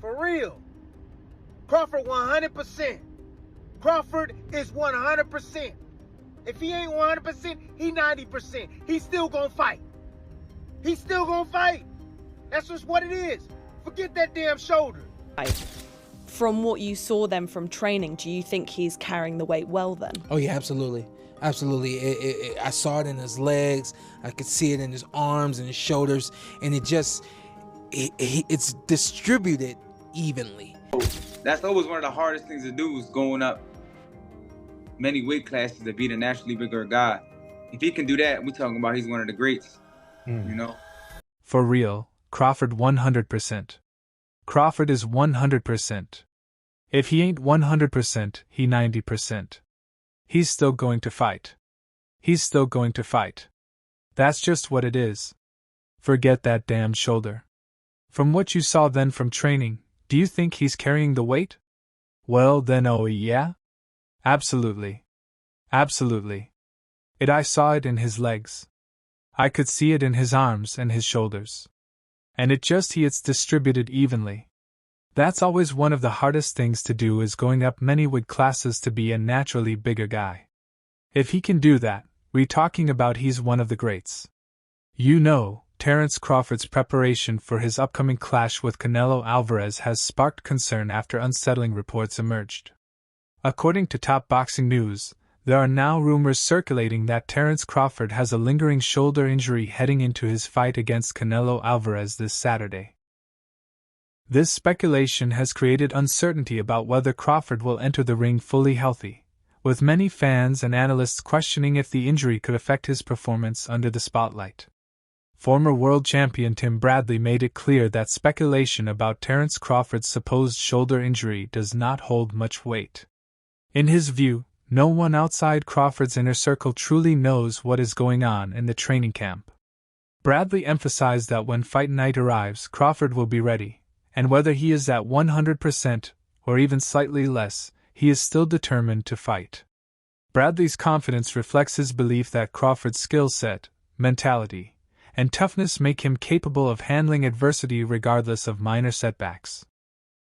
For real. Crawford 100%. Crawford is 100%. If he ain't 100%, he 90%. He's still gonna fight. He's still gonna fight. That's just what it is. Forget that damn shoulder. From what you saw then from training, do you think he's carrying the weight well then? Oh yeah, absolutely. Absolutely. I saw it in his legs. I could see it in his arms and his shoulders. And it's distributed evenly. That's always one of the hardest things to do, is going up many weight classes to beat a naturally bigger guy. If he can do that, we're talking about he's one of the greats, you know? For real, Crawford 100%. Crawford is 100%. If he ain't 100%, he 90%. He's still going to fight. He's still going to fight. That's just what it is. Forget that damned shoulder. From what you saw then from training, do you think he's carrying the weight? Well then, oh yeah? Absolutely. Absolutely. I saw it in his legs. I could see it in his arms and his shoulders. And it's distributed evenly. That's always one of the hardest things to do, is going up many weight classes to be a naturally bigger guy. If he can do that, we're talking about he's one of the greats. You know, Terence Crawford's preparation for his upcoming clash with Canelo Alvarez has sparked concern after unsettling reports emerged. According to Top Boxing News, there are now rumors circulating that Terence Crawford has a lingering shoulder injury heading into his fight against Canelo Alvarez this Saturday. This speculation has created uncertainty about whether Crawford will enter the ring fully healthy, with many fans and analysts questioning if the injury could affect his performance under the spotlight. Former world champion Tim Bradley made it clear that speculation about Terence Crawford's supposed shoulder injury does not hold much weight. In his view, no one outside Crawford's inner circle truly knows what is going on in the training camp. Bradley emphasized that when fight night arrives, Crawford will be ready, and whether he is at 100% or even slightly less, he is still determined to fight. Bradley's confidence reflects his belief that Crawford's skill set, mentality, and toughness make him capable of handling adversity regardless of minor setbacks.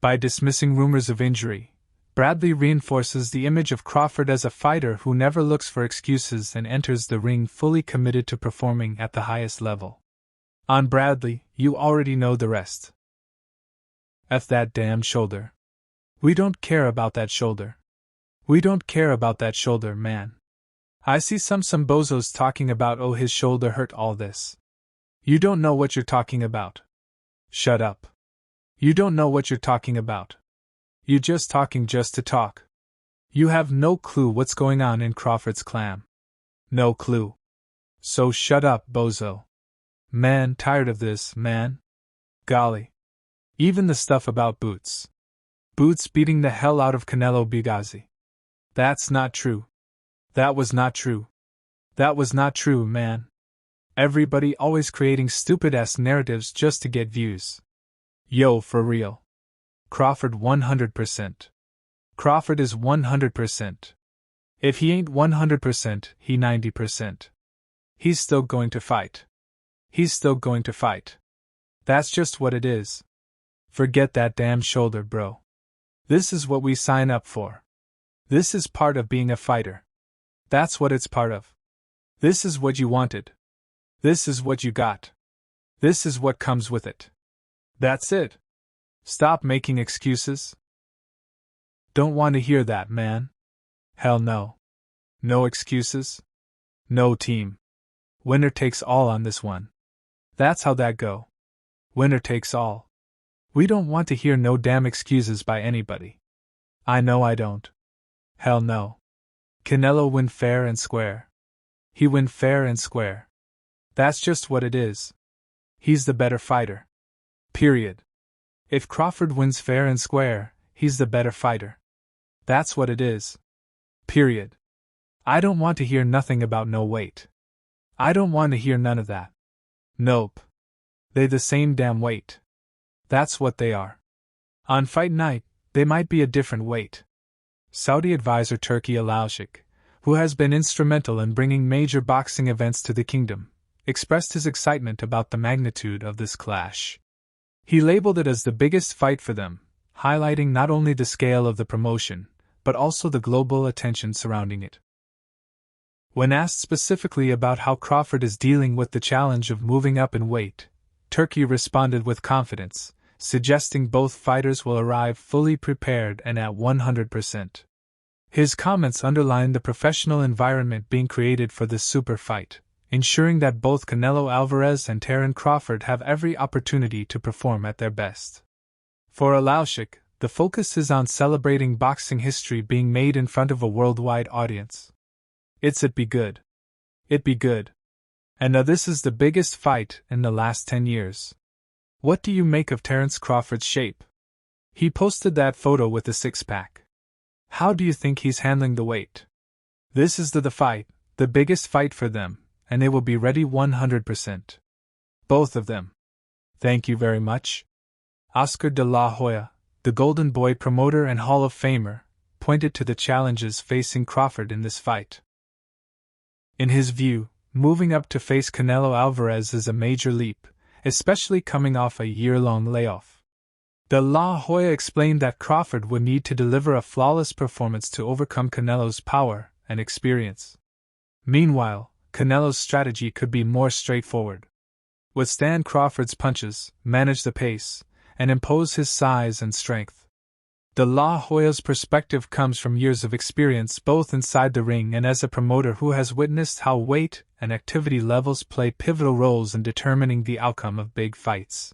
By dismissing rumors of injury, Bradley reinforces the image of Crawford as a fighter who never looks for excuses and enters the ring fully committed to performing at the highest level. On Bradley, you already know the rest. F that damn shoulder. We don't care about that shoulder. We don't care about that shoulder, man. I see some bozos talking about, oh, his shoulder hurt, all this. You don't know what you're talking about. Shut up. You don't know what you're talking about. You're just talking just to talk. You have no clue what's going on in Crawford's clan. No clue. So shut up, bozo. Man, tired of this, man. Golly. Even the stuff about Boots. Boots beating the hell out of Canelo Bigazzi. That's not true. That was not true. That was not true, man. Everybody always creating stupid-ass narratives just to get views. Yo, for real. Crawford 100%. Crawford is 100%. If he ain't 100%, he 90%. He's still going to fight. He's still going to fight. That's just what it is. Forget that damn shoulder, bro. This is what we sign up for. This is part of being a fighter. That's what it's part of. This is what you wanted. This is what you got. This is what comes with it. That's it. Stop making excuses. Don't want to hear that, man. Hell no. No excuses. No team. Winner takes all on this one. That's how that go. Winner takes all. We don't want to hear no damn excuses by anybody. I know I don't. Hell no. Canelo win fair and square. He win fair and square. That's just what it is. He's the better fighter. Period. If Crawford wins fair and square, he's the better fighter. That's what it is. Period. I don't want to hear nothing about no weight. I don't want to hear none of that. Nope. They the same damn weight. That's what they are. On fight night, they might be a different weight. Saudi advisor Turki Al-Shik, who has been instrumental in bringing major boxing events to the kingdom, expressed his excitement about the magnitude of this clash. He labeled it as the biggest fight for them, highlighting not only the scale of the promotion, but also the global attention surrounding it. When asked specifically about how Crawford is dealing with the challenge of moving up in weight, Turkey responded with confidence, suggesting both fighters will arrive fully prepared and at 100%. His comments underlined the professional environment being created for this super fight, ensuring that both Canelo Alvarez and Terence Crawford have every opportunity to perform at their best. For Alaushik, the focus is on celebrating boxing history being made in front of a worldwide audience. It'd be good. It'd be good. And now this is the biggest fight in the last 10 years. What do you make of Terence Crawford's shape? He posted that photo with the six-pack. How do you think he's handling the weight? This is the fight, the biggest fight for them, and they will be ready 100%. Both of them. Thank you very much. Oscar de la Hoya, the Golden Boy promoter and Hall of Famer, pointed to the challenges facing Crawford in this fight. In his view, moving up to face Canelo Alvarez is a major leap, especially coming off a year-long layoff. De La Hoya explained that Crawford would need to deliver a flawless performance to overcome Canelo's power and experience. Meanwhile, Canelo's strategy could be more straightforward. Withstand Crawford's punches, manage the pace, and impose his size and strength. De La Hoya's perspective comes from years of experience both inside the ring and as a promoter who has witnessed how weight and activity levels play pivotal roles in determining the outcome of big fights.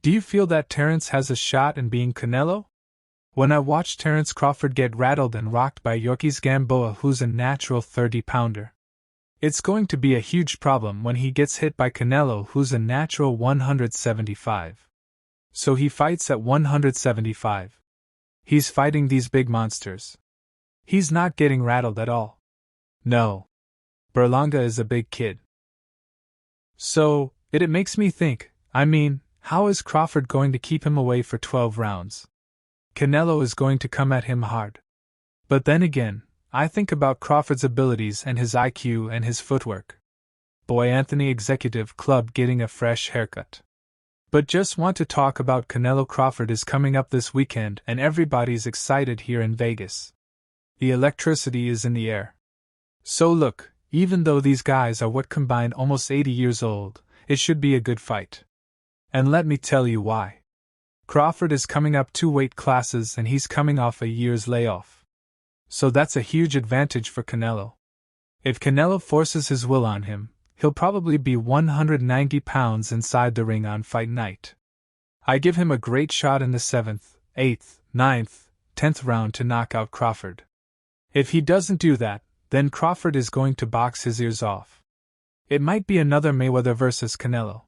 Do you feel that Terence has a shot in being Canelo? When I watched Terence Crawford get rattled and rocked by Yorkis Gamboa, who's a natural 30-pounder. It's going to be a huge problem when he gets hit by Canelo, who's a natural 175. So he fights at 175. He's fighting these big monsters. He's not getting rattled at all. No. Berlanga is a big kid. So, it makes me think, how is Crawford going to keep him away for 12 rounds? Canelo is going to come at him hard. But then again, I think about Crawford's abilities and his IQ and his footwork. Boy, Anthony Executive Club getting a fresh haircut. But just want to talk about Canelo. Crawford is coming up this weekend and everybody's excited here in Vegas. The electricity is in the air. So look, even though these guys are what combined almost 80 years old, it should be a good fight. And let me tell you why. Crawford is coming up 2 weight classes and he's coming off a year's layoff. So that's a huge advantage for Canelo. If Canelo forces his will on him, he'll probably be 190 pounds inside the ring on fight night. I give him a great shot in the 7th, 8th, 9th, 10th round to knock out Crawford. If he doesn't do that, then Crawford is going to box his ears off. It might be another Mayweather versus Canelo.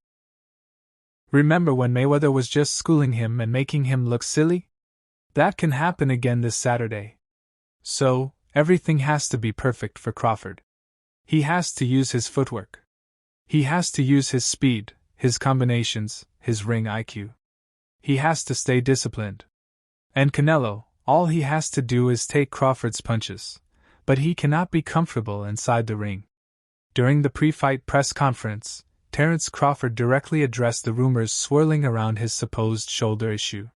Remember when Mayweather was just schooling him and making him look silly? That can happen again this Saturday. So, everything has to be perfect for Crawford. He has to use his footwork. He has to use his speed, his combinations, his ring IQ. He has to stay disciplined. And Canelo, all he has to do is take Crawford's punches, but he cannot be comfortable inside the ring. During the pre-fight press conference, Terence Crawford directly addressed the rumors swirling around his supposed shoulder issue.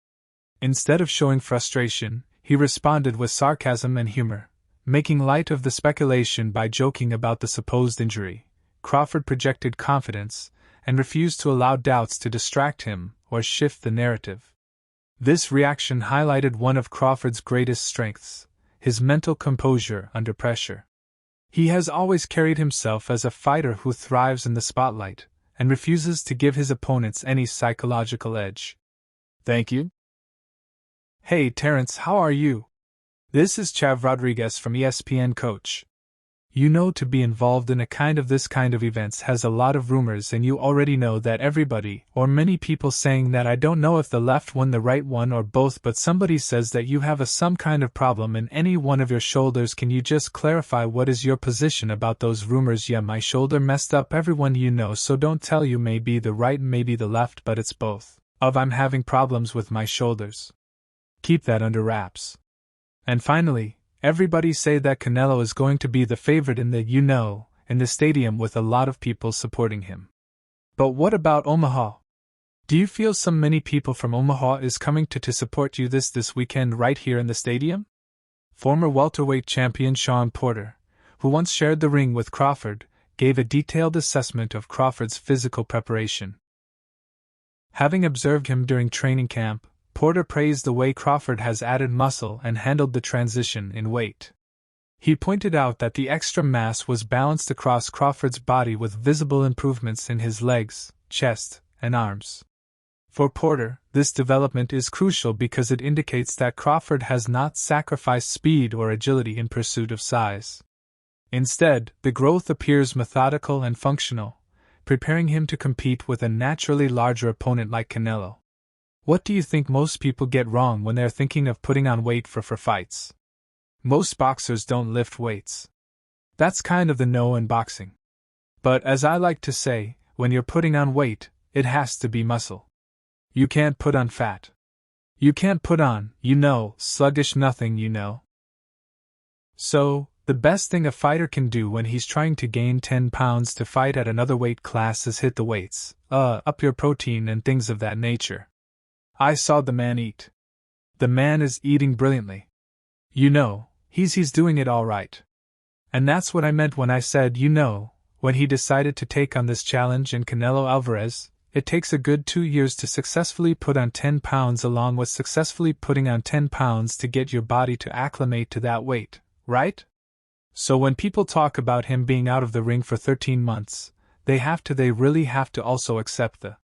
Instead of showing frustration, he responded with sarcasm and humor, making light of the speculation by joking about the supposed injury. Crawford projected confidence and refused to allow doubts to distract him or shift the narrative. This reaction highlighted one of Crawford's greatest strengths, his mental composure under pressure. He has always carried himself as a fighter who thrives in the spotlight and refuses to give his opponents any psychological edge. Thank you. Hey Terence, how are you? This is Chav Rodriguez from ESPN Coach. You know, to be involved in this kind of events has a lot of rumors, and you already know that everybody, or many people saying that I don't know if the left one, the right one, or both, but somebody says that you have some kind of problem in any one of your shoulders. Can you just clarify what is your position about those rumors? Yeah, my shoulder messed up, everyone you know, so don't tell you maybe the right, maybe the left, but it's both. I'm having problems with my shoulders. Keep that under wraps. And finally, everybody say that Canelo is going to be the favorite in the stadium with a lot of people supporting him. But what about Omaha? Do you feel so many people from Omaha is coming to support you this weekend right here in the stadium? Former welterweight champion Shawn Porter, who once shared the ring with Crawford, gave a detailed assessment of Crawford's physical preparation. Having observed him during training camp, Porter praised the way Crawford has added muscle and handled the transition in weight. He pointed out that the extra mass was balanced across Crawford's body with visible improvements in his legs, chest, and arms. For Porter, this development is crucial because it indicates that Crawford has not sacrificed speed or agility in pursuit of size. Instead, the growth appears methodical and functional, preparing him to compete with a naturally larger opponent like Canelo. What do you think most people get wrong when they're thinking of putting on weight for fights? Most boxers don't lift weights. That's kind of the no in boxing. But as I like to say, when you're putting on weight, it has to be muscle. You can't put on fat. You can't put on, sluggish nothing. So, the best thing a fighter can do when he's trying to gain 10 pounds to fight at another weight class is hit the weights, up your protein and things of that nature. I saw the man eat. The man is eating brilliantly. He's doing it all right. And that's what I meant when I said, when he decided to take on this challenge in Canelo Alvarez, it takes a good 2 years to successfully put on 10 pounds along with successfully putting on 10 pounds to get your body to acclimate to that weight, right? So when people talk about him being out of the ring for 13 months, they really have to also accept the